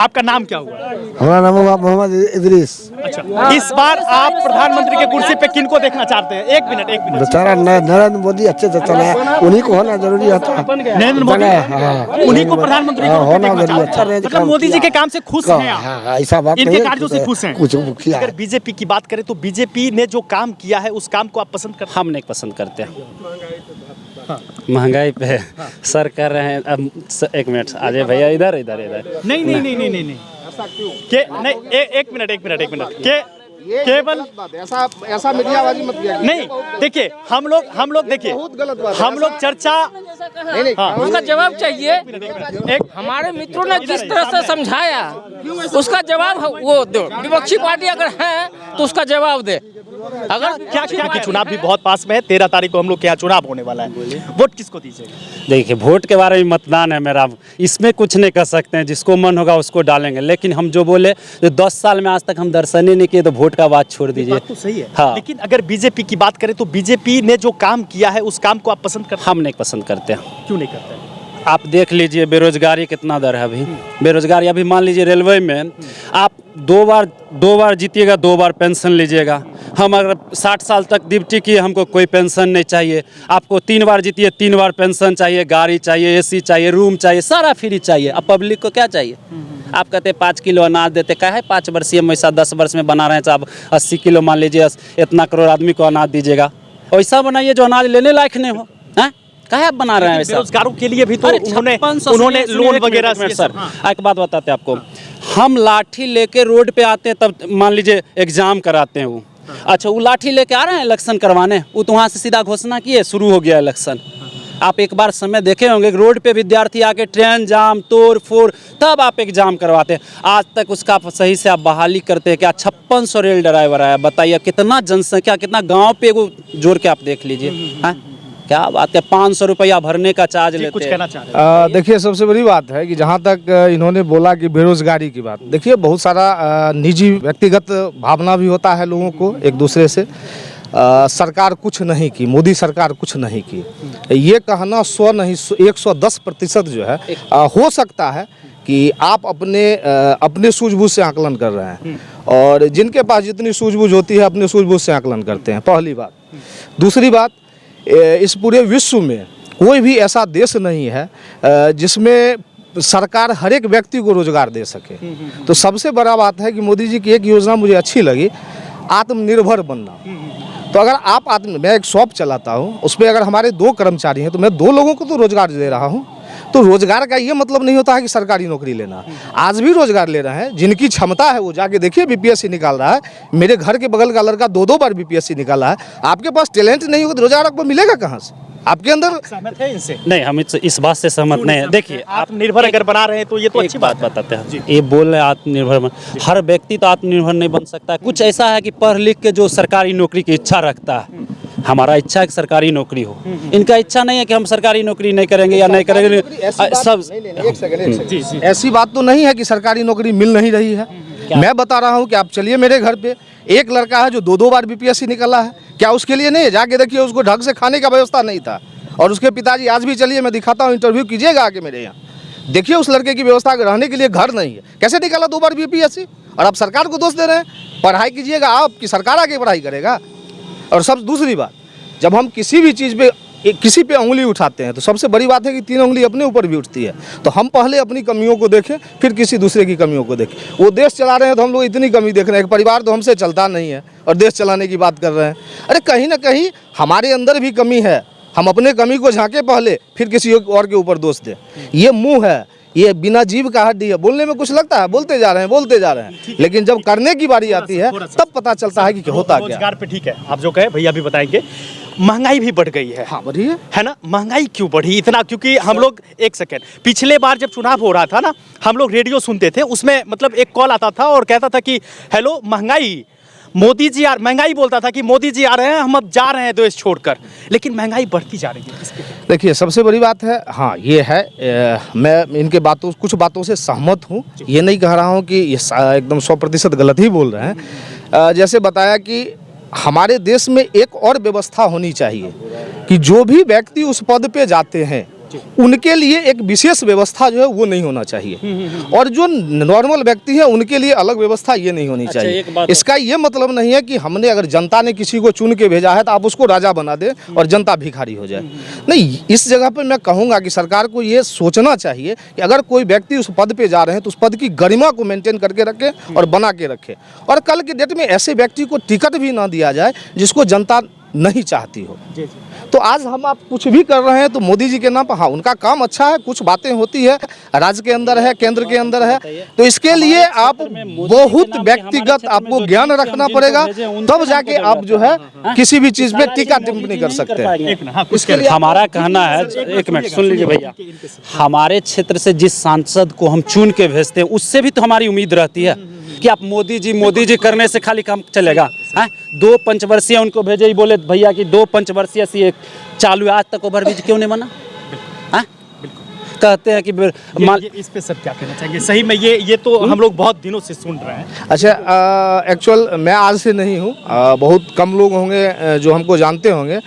आपका नाम क्या हुआ? हमारा नाम हुआ मोहम्मद इदरीस। अच्छा, इस बार आप प्रधानमंत्री के कुर्सी पे किनको देखना चाहते हैं? एक मिनट बेचारा नरेंद्र मोदी अच्छे से चला, उन्हीं को होना जरूरी होता है। नरेंद्र मोदी उन्हीं को प्रधानमंत्री के रूप में होना देखना जरूरी चाहते हैं। अच्छा मतलब मोदी जी के काम से खुश हैं आप? हाँ, ऐसा बात इनके नहीं है, कार्यों से खुश हैं? कुछ किया अगर बीजेपी की बात करें तो बीजेपी ने जो काम किया है उस काम को आप पसंद करते हैं? हम नहीं पसंद करते हैं। महंगाई पे सर कर रहे हैं। अब एक मिनट आ जाए भैया, इधर इधर इधर। नहीं नहीं नहीं नहीं नहीं के नहीं एक मिनट के केवल ऐसा मीडियाबाजी मत किया। नहीं, देखिए हम लोग देखिए बहुत गलत बात है। हम लोग चर्चा नहीं हाँ। उसका जवाब चाहिए। एक हमारे मित्रों ने जिस तरह से समझाया उसका जवाब वो दो। विपक्षी पार्टी अगर है तो उसका जवाब दे। अगर क्या कि चुनाव भी बहुत पास में है, 13 तारीख को हम लोग के यहाँ चुनाव होने वाला है। वोट किसको दीजिएगा? देखिए, वोट के बारे में मतदान है मेरा, इसमें कुछ नहीं कर सकते हैं। जिसको मन होगा उसको डालेंगे, लेकिन हम जो बोले जो 10 साल में आज तक हम दर्शन ही नहीं किए, तो वोट का बात छोड़ दीजिए। बात तो सही है हाँ। लेकिन अगर बीजेपी की बात करें तो बीजेपी ने जो काम किया है उस काम को आप पसंद करते हैं? हम नहीं पसंद करते हैं। क्यों नहीं करते हैं? आप देख लीजिए बेरोजगारी कितना दर है अभी। बेरोजगारी अभी मान लीजिए रेलवे में आप दो बार जीतिएगा, 2 बार पेंशन लीजिएगा। हम अगर 60 साल तक ड्यूटी किए, हमको कोई पेंशन नहीं चाहिए। आपको 3 बार जीतिए, 3 बार पेंशन चाहिए, गाड़ी चाहिए, एसी चाहिए, रूम चाहिए, सारा फ्री चाहिए। अब पब्लिक को क्या चाहिए? आप कहते 5 किलो अनाज देते, क्या है 5 वर्षीय वैसा 10 वर्ष में बना रहे हैं, तो आप 80 किलो मान लीजिए, इतना करोड़ आदमी को अनाज दीजिएगा। वैसा बनाइए जो अनाज लेने लायक नहीं हो। हैं क्या आप बना रहे हैं? बेरोजगारों के लिए भी तो उन्होंने लोन वगैरह सर। एक बात बताते हैं आपको, हम लाठी लेके रोड पे आते हैं, तब मान लीजिए एग्जाम कराते हैं वो। अच्छा, वो लाठी लेके आ रहे हैं इलेक्शन करवाने, वो तो वहाँ से सीधा घोषणा किए, शुरू हो गया इलेक्शन। आप एक बार समय देखे होंगे, रोड पे विद्यार्थी आके ट्रेन जाम तोड़ फोड़, तब आप एग्जाम करवाते हैं। आज तक उसका सही से आप बहाली करते हैं क्या? 5600 रेल ड्राइवर आया, बताइए कितना जनसंख्या, कितना गांव पे वो जोड़ के आप देख लीजिए। हैं क्या बात है, 500 रुपया भरने का चार्ज लेते हैं। कुछ कहना चाह रहे हैं? देखिए, सबसे बड़ी बात है कि जहाँ तक इन्होंने बोला कि बेरोजगारी की बात, देखिए बहुत सारा निजी व्यक्तिगत भावना भी होता है लोगों को एक दूसरे से। सरकार कुछ नहीं की, मोदी सरकार कुछ नहीं की, ये कहना 100 नहीं 110% जो है हो सकता है कि आप अपने सूझबूझ से आकलन कर रहे हैं, और जिनके पास जितनी सूझबूझ होती है अपने सूझबूझ से आकलन करते हैं, पहली बात। दूसरी बात, इस पूरे विश्व में कोई भी ऐसा देश नहीं है जिसमें सरकार हर एक व्यक्ति को रोजगार दे सके। तो सबसे बड़ा बात है कि मोदी जी की एक योजना मुझे अच्छी लगी, आत्मनिर्भर बनना। तो अगर मैं एक शॉप चलाता हूँ, उसमें अगर हमारे 2 कर्मचारी हैं, तो मैं 2 लोगों को तो रोजगार दे रहा हूँ। तो रोजगार का ये मतलब नहीं होता है कि सरकारी नौकरी लेना। आज भी रोजगार ले रहे हैं, जिनकी क्षमता है वो जाके देखिए बीपीएससी निकाल रहा है। मेरे घर के बगल का लड़का 2 बार बीपीएससी निकाला है। आपके पास टैलेंट नहीं होगा तो रोजगार आपको मिलेगा कहाँ से? आपके अंदर सहमत है इनसे? नहीं, हम इस बात से सहमत नहीं है। देखिए, आत्मनिर्भर अगर बना रहे हैं तो ये तो अच्छी बात बताते हैं। ये बोल रहे हैं आत्मनिर्भर, हर व्यक्ति तो आत्मनिर्भर नहीं बन सकता है। कुछ ऐसा है कि पढ़ लिख के जो सरकारी नौकरी की इच्छा रखता है, हमारा इच्छा है कि सरकारी नौकरी हो, इनका इच्छा नहीं है कि हम सरकारी नौकरी नहीं करेंगे या नहीं करेंगे। सब एक सेकंड, ऐसी बात तो नहीं है कि सरकारी नौकरी मिल नहीं रही है। मैं बता रहा हूँ कि आप चलिए मेरे घर पे, एक लड़का है जो 2 बार बीपीएससी निकला है, क्या उसके लिए नहीं है? जाके देखिए, उसको ढंग से खाने का व्यवस्था नहीं था, और उसके पिताजी आज भी, चलिए मैं दिखाता हूँ, इंटरव्यू कीजिएगा आके मेरे यहाँ, देखिए उस लड़के की व्यवस्था, रहने के लिए घर नहीं है। कैसे निकाला 2 बार बीपीएससी? और आप सरकार को दोष दे रहे हैं। पढ़ाई कीजिएगा आप, कि सरकार आके पढ़ाई करेगा? और सब दूसरी बात, जब हम किसी भी चीज़ पे किसी पे उंगली उठाते हैं तो सबसे बड़ी बात है कि 3 उंगली अपने ऊपर भी उठती है। तो हम पहले अपनी कमियों को देखें, फिर किसी दूसरे की कमियों को देखें। वो देश चला रहे हैं तो हम लोग इतनी कमी देख रहे हैं, एक परिवार तो हमसे चलता नहीं है और देश चलाने की बात कर रहे हैं। अरे कहीं ना कहीं हमारे अंदर भी कमी है, हम अपने कमी को झांके पहले, फिर किसी और के ऊपर दोष दें। ये मुँह है, ये बिना जीव का हड्डी है। बोलने में कुछ लगता है, बोलते जा रहे हैं, लेकिन जब करने की बारी आती है तब पता चलता है कि होता क्या। रोजगार पे ठीक है, आप जो कहे भैया भी बताएंगे। महंगाई भी बढ़ गई है। हाँ, बढ़ी है ना? महंगाई क्यों बढ़ी इतना? क्योंकि हम लोग, एक सेकेंड, पिछले बार जब चुनाव हो रहा था ना, हम लोग रेडियो सुनते थे, उसमें मतलब एक कॉल आता था और कहता था कि हेलो महंगाई, मोदी जी महंगाई बोलता था कि मोदी जी आ रहे हैं, हम अब जा रहे हैं देश छोड़कर, लेकिन महंगाई बढ़ती जा रही है। देखिए, सबसे बड़ी बात है, हाँ ये है, मैं इनके कुछ बातों से सहमत हूँ। ये नहीं कह रहा हूँ कि ये एकदम 100% गलत ही बोल रहे हैं। जैसे बताया कि हमारे देश में एक और व्यवस्था होनी चाहिए कि जो भी व्यक्ति उस पद पे जाते हैं उनके लिए एक विशेष व्यवस्था जो है वो नहीं होना चाहिए, और जो नॉर्मल व्यक्ति है उनके लिए अलग व्यवस्था ये नहीं होनी चाहिए। इसका ये मतलब नहीं है कि हमने अगर जनता ने किसी को चुन के भेजा है तो आप उसको राजा बना दे और जनता भिखारी हो जाए। नहीं, इस जगह पर मैं कहूँगा कि सरकार को ये सोचना चाहिए कि अगर कोई व्यक्ति उस पद पे जा रहे हैं तो उस पद की गरिमा को मेंटेन करके रखे और बना के रखे, और कल के डेट में ऐसे व्यक्ति को टिकट भी ना दिया जाए जिसको जनता नहीं चाहती हो। तो आज हम आप कुछ भी कर रहे हैं तो मोदी जी के नाम पर, हाँ उनका काम अच्छा है, कुछ बातें होती है, राज्य के अंदर है, केंद्र के अंदर है, तो इसके लिए आप बहुत व्यक्तिगत आपको ज्ञान रखना पड़ेगा, तब जाके आप जो है किसी भी चीज पे टीका टिप्पणी कर सकते हैं। उसके लिए हमारा कहना है, एक मिनट सुन लीजिए भैया, हमारे क्षेत्र से जिस सांसद को हम चुन के भेजते हैं उससे भी तो हमारी उम्मीद रहती है कि आप मोदी जी करने से खाली काम चलेगा। 2 पंचवर्षीय उनको भेजे ही बोले भैया कि 2 पंचवर्षीय से चालू है, आज तक ओवरब्रिज क्यों नहीं बना? कहते हैं कि इस पे सर क्या कहना चाहेंगे? सही में ये तो हम लोग बहुत दिनों से सुन रहे हैं। अच्छा, एक्चुअल मैं आज से नहीं हूँ, बहुत कम लोग होंगे जो हमको जानते होंगे,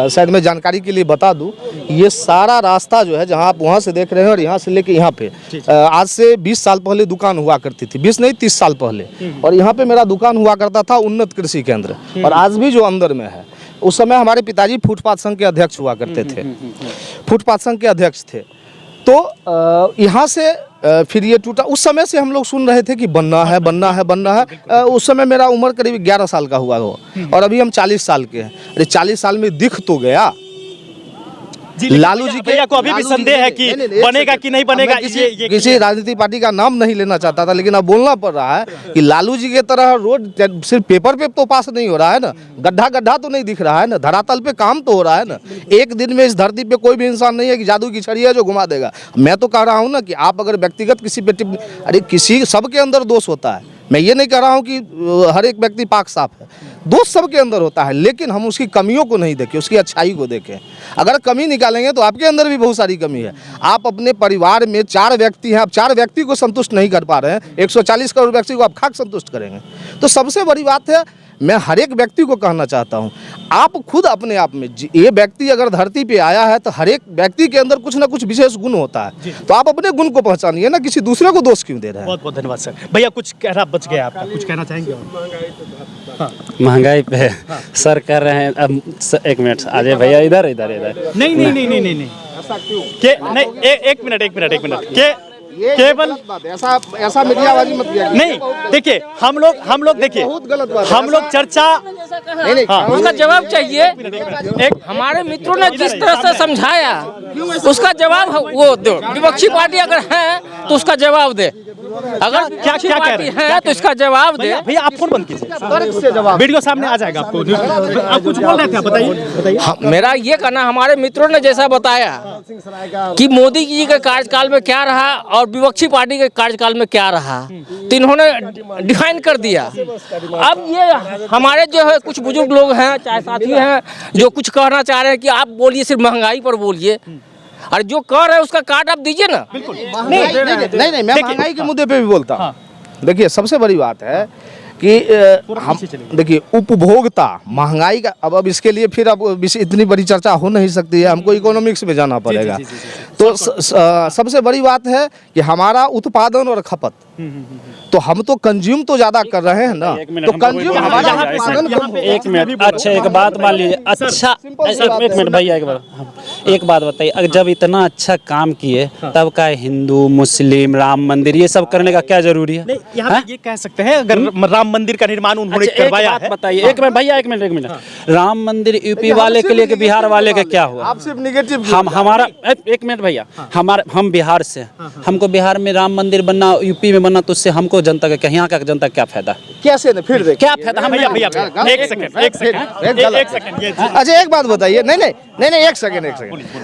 शायद मैं जानकारी के लिए बता दूँ, ये सारा रास्ता जो है जहाँ आप वहाँ से देख रहे हैं और यहाँ से लेके यहाँ पे, आज से 20 साल पहले दुकान हुआ करती थी, 20 नहीं 30 साल पहले, और यहाँ पे मेरा दुकान हुआ करता था उन्नत कृषि केंद्र, और आज भी जो अंदर में है, उस समय हमारे पिताजी फुटपाथ संघ के अध्यक्ष हुआ करते थे, फुटपाथ संघ के अध्यक्ष थे। तो यहाँ से फिर ये टूटा, उस समय से हम लोग सुन रहे थे कि बनना है बनना है बनना है। उस समय मेरा उम्र करीब 11 साल का हुआ हो, और अभी हम 40 साल के हैं। अरे 40 साल में दिख तो गया। लालू जी भैया को अभी भी संदेह है कि बनेगा कि नहीं बनेगा। किसी राजनीतिक पार्टी का नाम नहीं लेना चाहता था, लेकिन अब बोलना पड़ रहा है कि लालू जी के तरह रोड सिर्फ पेपर पे तो पास नहीं हो रहा है ना, गड्ढा तो नहीं दिख रहा है ना, धरातल पे काम तो हो रहा है ना। एक दिन में इस धरती पे कोई भी इंसान नहीं है कि जादू की छड़ी है जो घुमा देगा। मैं तो कह रहा हूँ ना कि आप अगर व्यक्तिगत किसी पे अरे किसी सबके अंदर दोष होता है, मैं ये नहीं कह रहा हूँ कि हर एक व्यक्ति पाक साफ है, दोष सबके अंदर होता है, लेकिन हम उसकी कमियों को नहीं देखें, उसकी अच्छाई को देखें। अगर कमी निकालेंगे तो आपके अंदर भी बहुत सारी कमी है। आप अपने परिवार में 4 व्यक्ति हैं, आप 4 व्यक्ति को संतुष्ट नहीं कर पा रहे हैं, 140 करोड़ व्यक्ति को आप खाक संतुष्ट करेंगे। तो सबसे बड़ी बात है, मैं हर एक व्यक्ति को कहना चाहता हूँ, आप खुद अपने आप में, ये व्यक्ति अगर धरती पे आया है तो हर एक व्यक्ति के अंदर कुछ ना कुछ विशेष गुण होता है, तो आप अपने गुण को पहचानिए ना, किसी दूसरे को दोष क्यों दे रहे हैं। बहुत बहुत धन्यवाद सर। भैया कुछ कहना बच गया आपका, कुछ कहना चाहेंगे? महंगाई पे सर कर रहे हैं। अब एक मिनट आ जाए भैया, इधर इधर इधर। नहीं ऐसा क्यों? नहीं, एक मिनट के केवल ऐसा मीडियाबाजी मत किया। नहीं, देखिए हम लोग देखिए, बहुत गलत बात है। हम लोग चर्चा नहीं, उसका जवाब चाहिए। एक हमारे मित्रों ने जिस तरह से समझाया उसका जवाब वो दो। विपक्षी पार्टी अगर है तो उसका जवाब दे, अगर क्या कह रहे हैं? है तो इसका जवाब दे। भैया आप फोन बंद कीजिए, वीडियो सामने आ जाएगा आपको। आप कुछ बोल रहे थे, बताइए। मेरा ये कहना, हमारे मित्रों ने जैसा बताया कि मोदी जी के कार्यकाल में क्या रहा और विपक्षी पार्टी के कार्यकाल में क्या रहा, तो इन्होंने डिफाइन कर दिया। अब ये हमारे जो है कुछ बुजुर्ग लोग हैं, चाहे साथी हैं, जो कुछ कहना चाह रहे हैं कि आप बोलिए, सिर्फ महंगाई पर बोलिए, और जो कह रहे हैं उसका कार्ड आप दीजिए ना। नहीं, मैं महंगाई के मुद्दे पे भी बोलता हूँ। देखिए सबसे बड़ी बात है कि हम देखिए उपभोक्ता महंगाई का, अब इसके लिए फिर अब इतनी बड़ी चर्चा हो नहीं सकती है, हमको इकोनॉमिक्स में जाना पड़ेगा। तो सबसे बड़ी बात है कि हमारा उत्पादन और खपत, तो हम तो कंज्यूम तो ज्यादा कर रहे हैं ना, तो कंज्यूम हमारा उत्पादन कम हो। एक मिनट, अच्छा एक बात मान लीजिए, अच्छा एक मिनट भैया, एक बात बताइए, अगर जब इतना अच्छा काम किए तब का हिंदू मुस्लिम राम मंदिर ये सब करने का क्या जरूरी है? यहाँ ये कह सकते हैं, अगर राम मंदिर का निर्माण उन्होंने करवाया है। बताइए एक मिनट भैया, एक मिनट, राम मंदिर यूपी वाले के लिए कि बिहार वाले का क्या हुआ? आप सिर्फ निगेटिव, हम हमारा एक मिनट भैया, हम बिहार से, हमको बिहार में राम मंदिर बनना, यूपी में बनना, तो उससे हमको जनता का क्या, यहाँ का जनता क्या फायदा? कैसे नहीं, फिर क्या फायदा? हम भैया एक सेकंड, अच्छा एक बात बताइए। नहीं एक सेकंड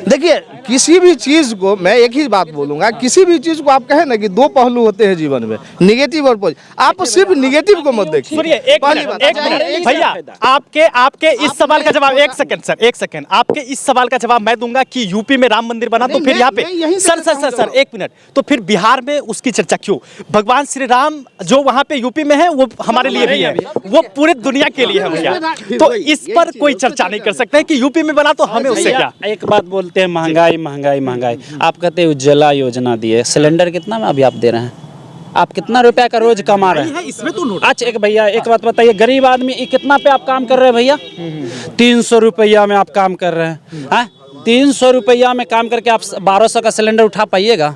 देखिए, किसी भी चीज को मैं एक ही बात बोलूंगा, किसी भी चीज को आप कहें ना कि 2 पहलू होते हैं जीवन में, निगेटिव और पॉजिटिव, आप सिर्फ निगेटिव को मत देखिए। एक मिनट भैया, आपके इस सवाल का जवाब, एक सेकंड, आपके इस सवाल का जवाब मैं दूंगा कि यूपी में राम मंदिर बना, तो फिर यहाँ पे सर एक मिनट, तो फिर बिहार में उसकी चर्चा क्यों? भगवान श्री राम जो वहाँ पे यूपी में है वो हमारे लिए भी है, वो पूरी दुनिया के लिए है भैया, तो इस पर कोई चर्चा नहीं कर सकते कि यूपी में बना तो हमें उससे क्या। एक बात बोलते हैं महंगाई महंगाई महंगाई। आप कहते हैं उज्ज्वला योजना दी है, सिलेंडर कितना में अभी आप दे रहे हैं? आप कितना रुपया का रोज कमा रहे हैं? इसमें तो नोट अच्छा एक भैया एक बात बताइए, गरीब आदमी कितना पे आप काम कर रहे हैं भैया? 300 रुपया में आप काम कर रहे हैं। 300 रुपया में काम करके आप 1200 का सिलेंडर उठा पाइएगा?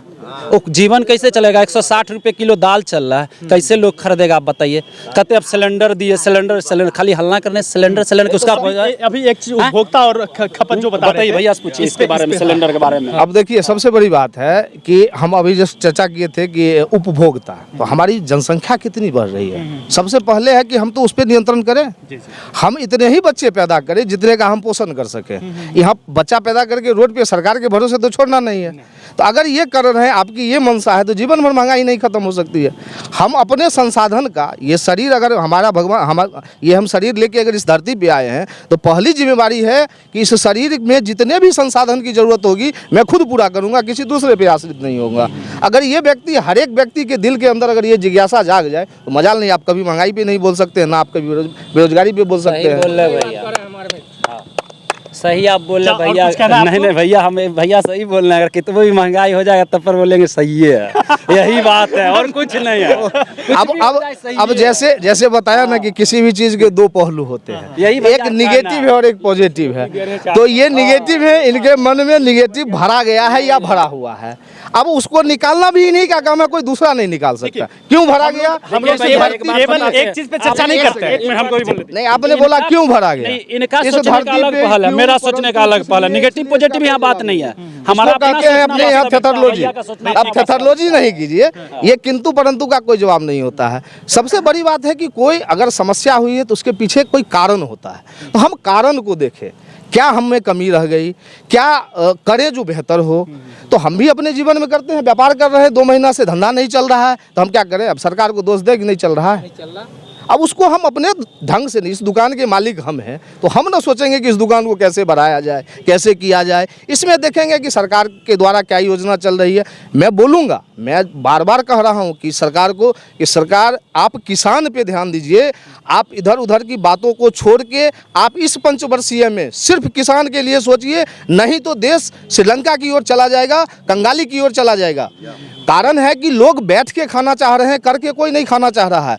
वो जीवन कैसे चलेगा? 160 रुपये किलो दाल चल रहा है, कैसे लोग खरीदेगा आप बताइए? कहते अब सिलेंडर दिए, सिलेंडर खाली हल्ला करने सिलेंडर उसका अभी एक चीज उपभोक्ता और खपत जो बताइए भैया, पूछिए इसके बारे में, सिलेंडर के बारे में। अब देखिए सबसे बड़ी बात है कि हम अभी जस्ट चर्चा किए थे कि उपभोक्ता, तो हमारी जनसंख्या कितनी बढ़ रही है। सबसे पहले है कि हम तो उस पर नियंत्रण करें, हम इतने ही बच्चे पैदा करें जितने का हम पोषण कर सके। यहाँ बच्चा पैदा करके रोड पे सरकार के भरोसे तो छोड़ना नहीं है। तो अगर ये कर रहे हैं, आपकी ये मंशा है, तो जीवन भर महंगाई नहीं खत्म हो सकती है। हम अपने संसाधन का, ये शरीर अगर हमारा भगवान हम शरीर लेके अगर इस धरती पे आए हैं, तो पहली जिम्मेवारी है कि इस शरीर में जितने भी संसाधन की जरूरत होगी मैं खुद पूरा करूंगा, किसी दूसरे पे आश्रित नहीं होगा। अगर ये व्यक्ति, हर एक व्यक्ति के दिल के अंदर अगर ये जिज्ञासा जाग जाए, तो मजाल नहीं, आप कभी महंगाई पे नहीं बोल सकते हैं, ना आप कभी बेरोजगारी पे बोल सकते हैं। सही आप बोल रहे भैया। नहीं भैया, हमें भैया सही बोल रहे हैं। अगर कितना भी महंगाई हो जाएगा तब पर बोलेंगे सही है, यही बात है और कुछ नहीं है। अब जैसे बताया ना कि किसी भी चीज के दो पहलू होते हैं, एक निगेटिव है और एक पॉजिटिव है। तो ये निगेटिव है, इनके मन में निगेटिव भरा गया है या भरा हुआ है। अब उसको निकालना भी नहीं का काम है, कोई दूसरा नहीं निकाल सकता। क्यों भरा गया? हम लोग केवल एक चीज पे चर्चा नहीं करते हैं। नहीं, आपने बोला क्यों भरा गया? इनका सोचने का अलग पहल है, मेरा सोचने का अलग पहल है। निगेटिव पॉजिटिव यहाँ बात नहीं है। हमारा कहते हैं अपने यहाँ थेथोलॉजी, अब थेथोलॉजी नहीं कीजिए, ये किंतु परंतु का कोई जवाब नहीं होता है। सबसे बड़ी बात है कि कोई अगर समस्या हुई है तो उसके पीछे कोई कारण होता है, तो हम कारण को देखें। क्या हम में कमी रह गई, क्या करें जो बेहतर हो। तो हम भी अपने जीवन में करते हैं, व्यापार कर रहे हैं, 2 महीना से धंधा नहीं चल रहा है, तो हम क्या करें? अब सरकार को दोष दे कि नहीं चल रहा है। अब उसको हम अपने ढंग से नहीं, इस दुकान के मालिक हम हैं, तो हम ना सोचेंगे कि इस दुकान को कैसे बढ़ाया जाए, कैसे किया जाए। इसमें देखेंगे कि सरकार के द्वारा क्या योजना चल रही है। मैं बोलूँगा, मैं बार बार कह रहा हूँ कि सरकार को, कि सरकार आप किसान पे ध्यान दीजिए। आप इधर उधर की बातों को छोड़ के आप इस पंचवर्षीय में सिर्फ किसान के लिए सोचिए, नहीं तो देश श्रीलंका की ओर चला जाएगा, कंगाली की ओर चला जाएगा। कारण है कि लोग बैठ के खाना चाह रहे हैं, करके कोई नहीं खाना चाह रहा है।